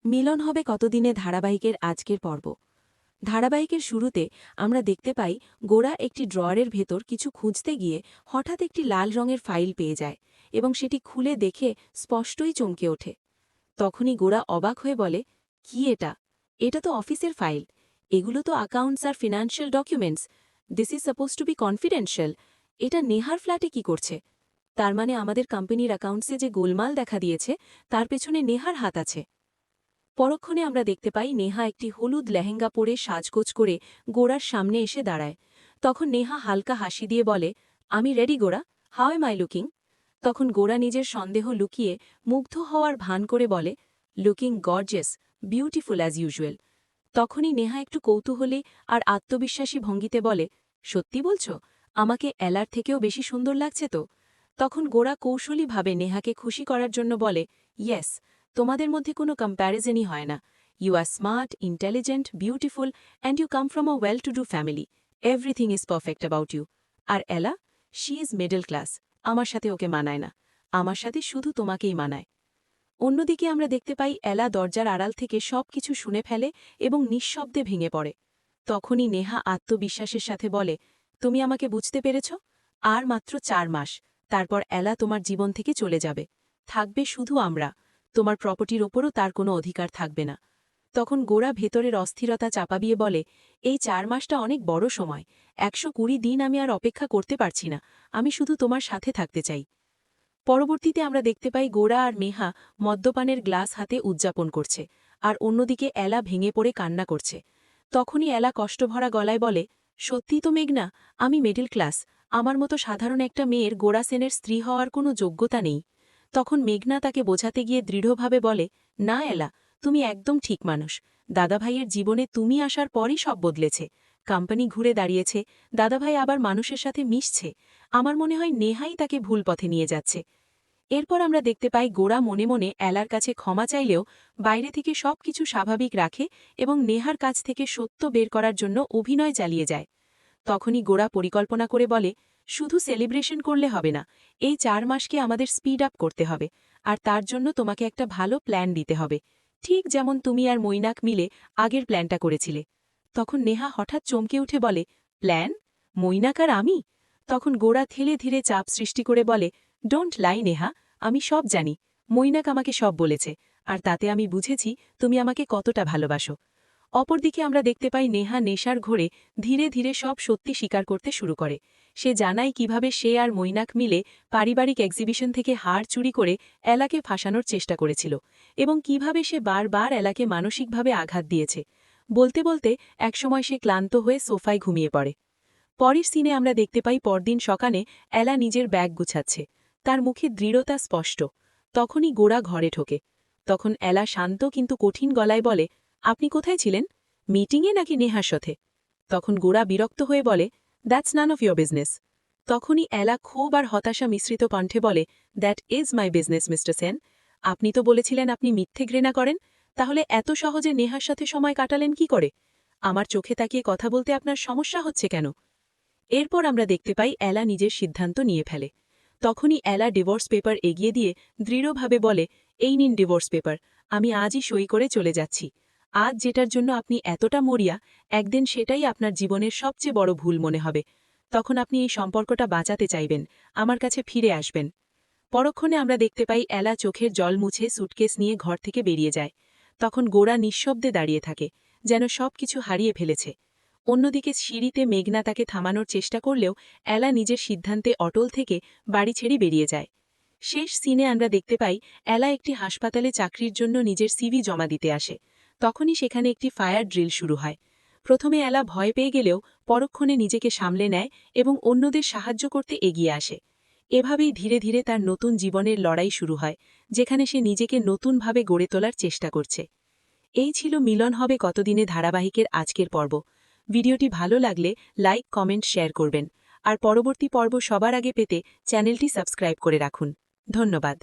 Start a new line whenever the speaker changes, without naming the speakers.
মিলন হবে কতদিনে ধারাবাহিকের আজকের পর্ব। ধারাবাহিকের শুরুতে আমরা দেখতে পাই গোরা একটি ড্রয়ারের ভেতর কিছু খুঁজতে গিয়ে হঠাৎ একটি লাল রঙের ফাইল পেয়ে যায় এবং সেটি খুলে দেখে স্পষ্টই চমকে ওঠে। তখনই গোরা অবাক হয়ে বলে, কি এটা? এটা তো অফিসের ফাইল। এগুলো তো অ্যাকাউন্টস আর financial documents. This is suppose to be confidential. এটা নেহার ফ্ল্যাটে কি করছে? তার মানে আমাদের কোম্পানির অ্যাকাউন্টসে যে গোলমাল দেখা দিয়েছে তার পেছনে নেহার হাত আছে। পরক্ষণে আমরা দেখতে পাই নেহা একটি হলুদ লেহেঙ্গা পরে সাজগোজ করে গোরার সামনে এসে দাঁড়ায়। তখন নেহা হালকা হাসি দিয়ে বলে, আমি ready Gora, how M I looking? তখন গোরা নিজের সন্দেহ লুকিয়ে মুগ্ধ হওয়ার ভান করে বলে, looking gorgeous, beautiful as usual. তখনই নেহা একটু কৌতূহলী আর আত্মবিশ্বাসী ভঙ্গিতে বলে, সত্যি বলছো? আমাকে এলার থেকেও বেশি সুন্দর লাগছে তো? তখন গোরা কৌশলীভাবে নেহাকে খুশি করার জন্য বলে, ইয়েস, তোমাদের মধ্যে কোনো কম্প্যারিজনই হয় না। You are smart, intelligent, beautiful and you come from a well to do family. Everything is perfect about you. আর Ela, she is middle class. আমার সাথে ওকে মানায় না। আমার সাথে শুধু তোমাকেই মানায়। অন্যদিকে আমরা দেখতে পাই এলা দরজার আড়াল থেকে সব কিছু শুনে ফেলে এবং নিঃশব্দে ভেঙে পড়ে। তখনই নেহা আত্মবিশ্বাসের সাথে বলে, তুমি আমাকে বুঝতে পেরেছ? আর মাত্র ৪ মাস, তারপর এলা তোমার জীবন থেকে চলে যাবে। থাকবে শুধু আমরা। তোমার প্রপার্টির ওপরও তার কোনো অধিকার থাকবে না। তখন গোরা ভেতরের অস্থিরতা চাপাবিয়ে বলে, এই ৪ মাসটা অনেক বড় সময়। ১২০ দিন আমি আর অপেক্ষা করতে পারছি না। আমি শুধু তোমার সাথে থাকতে চাই। পরবর্তীতে আমরা দেখতে পাই গোরা আর মেহা মদ্যপানের গ্লাস হাতে উদযাপন করছে, আর অন্যদিকে এলা ভেঙে পড়ে কান্না করছে। তখনই এলা কষ্টভরা গলায় বলে, সত্যি তো মেঘনা, আমি মিডল ক্লাস। আমার মতো সাধারণ একটা মেয়ের গোরা সেনের স্ত্রী হওয়ার কোনো যোগ্যতা নেই। তখন মেঘনা তাকে বোঝাতে গিয়ে দৃঢ়ভাবে বলে, না এলা, তুমি একদম ঠিক মানুষ। দাদাভাইয়ের জীবনে তুমি আসার পরই সব বদলেছে। কোম্পানি ঘুরে দাঁড়িয়েছে, দাদাভাই আবার মানুষের সাথে মিশছে। আমার মনে হয় নেহাই তাকে ভুল পথে নিয়ে যাচ্ছে। এরপর আমরা দেখতে পাই গোরা মনে মনে এলার কাছে ক্ষমা চাইলেও বাইরে থেকে সব কিছু স্বাভাবিক রাখে এবং নেহার কাছ থেকে সত্য বের করার জন্য অভিনয় চালিয়ে যায়। তখনই গোরা পরিকল্পনা করে বলে, শুধু সেলিব্রেশন করলে হবে না। এই ৪ মাসকে আমাদের স্পিড আপ করতে হবে, আর তার জন্য তোমাকে একটা ভালো প্ল্যান দিতে হবে, ঠিক যেমন তুমি আর মৈনাক মিলে আগের প্ল্যানটা করেছিলে। তখন নেহা হঠাৎ চমকে উঠে বলে, প্ল্যান? মৈনাক আর আমি? তখন গোরা ধীরে ধীরে চাপ সৃষ্টি করে বলে, ডোন্ট লাই নেহা, আমি সব জানি। মৈনাক আমাকে সব বলেছে, আর তাতে আমি বুঝেছি তুমি আমাকে কতটা ভালোবাসো। অপরদিকে আমরা দেখতে পাই নেহা নেশার ঘোরে ধীরে ধীরে সব সত্যি স্বীকার করতে শুরু করে। সে জানায় কিভাবে সে আর মৈনাক মিলে পারিবারিক এক্সিবিশন থেকে হার চুরি করে এলাকে ফাঁসানোর চেষ্টা করেছিল, এবং কিভাবে সে বারবার এলাকে মানসিকভাবে আঘাত দিয়েছে। বলতে বলতে একসময় সে ক্লান্ত হয়ে সোফায় ঘুমিয়ে পড়ে। পরের সিনে আমরা দেখতে পাই পরদিন সকালে এলা নিজের ব্যাগ গুছাচ্ছে। তার মুখে দৃঢ়তা স্পষ্ট। তখনই গোরা ঘরে ঢোকে। তখন এলা শান্ত কিন্তু কঠিন গলায় বলে, আপনি কোথায় ছিলেন? মিটিংয়ে নাকি নেহার সাথে? তখন গোরা বিরক্ত হয়ে বলে, that's none of your business. তখনই এলা ক্ষোভ আর হতাশা মিশ্রিত কণ্ঠে বলে, that is my business mister Sen. আপনি তো বলেছিলেন আপনি মিথ্যে ঘৃণা করেন, তাহলে এত সহজে নেহার সাথে সময় কাটালেন কি করে? আমার চোখে তাকিয়ে কথা বলতে আপনার সমস্যা হচ্ছে কেন? এরপর আমরা দেখতে পাই এলা নিজের সিদ্ধান্ত নিয়ে ফেলে। তখনই এলা ডিভোর্স পেপার এগিয়ে দিয়ে দৃঢ়ভাবে বলে, এই নিন ডিভোর্স পেপার, আমি আজই সই করে চলে যাচ্ছি। আজ যেটার জন্য আপনি এতটা মরিয়া, একদিন সেটাই আপনার জীবনের সবচেয়ে বড় ভুল মনে হবে। তখন আপনি এই সম্পর্কটা বাঁচাতে চাইবেন, আমার কাছে ফিরে আসবেন। পরক্ষণে আমরা দেখতে পাই এলা চোখের জল মুছে সুটকেস নিয়ে ঘর থেকে বেরিয়ে যায়। তখন গোরা নিঃশব্দে দাঁড়িয়ে থাকে, যেন সবকিছু হারিয়ে ফেলেছে। অন্যদিকে সিঁড়িতে মেঘনা তাকে থামানোর চেষ্টা করলেও এলা নিজের সিদ্ধান্তে অটল থেকে বাড়ি ছেড়ে বেরিয়ে যায়। শেষ সিনে আমরা দেখতে পাই এলা একটি হাসপাতালে চাকরির জন্য নিজের সিভি জমা দিতে আসে। তখনই সেখানে একটি ফায়ার ড্রিল শুরু হয়। প্রথমে এলা ভয় পেয়ে গেলেও পরক্ষণে নিজেকে সামলে নেয় এবং অন্যদের সাহায্য করতে এগিয়ে আসে। এভাবেই ধীরে ধীরে তার নতুন জীবনের লড়াই শুরু হয়, যেখানে সে নিজেকে নতুনভাবে গড়ে তোলার চেষ্টা করছে। এই ছিল মিলন হবে কতদিনে ধারাবাহিকের আজকের পর্ব। ভিডিওটি ভালো লাগলে লাইক, কমেন্ট, শেয়ার করবেন। আর পরবর্তী পর্ব সবার আগে পেতে চ্যানেলটি সাবস্ক্রাইব করে রাখুন। ধন্যবাদ।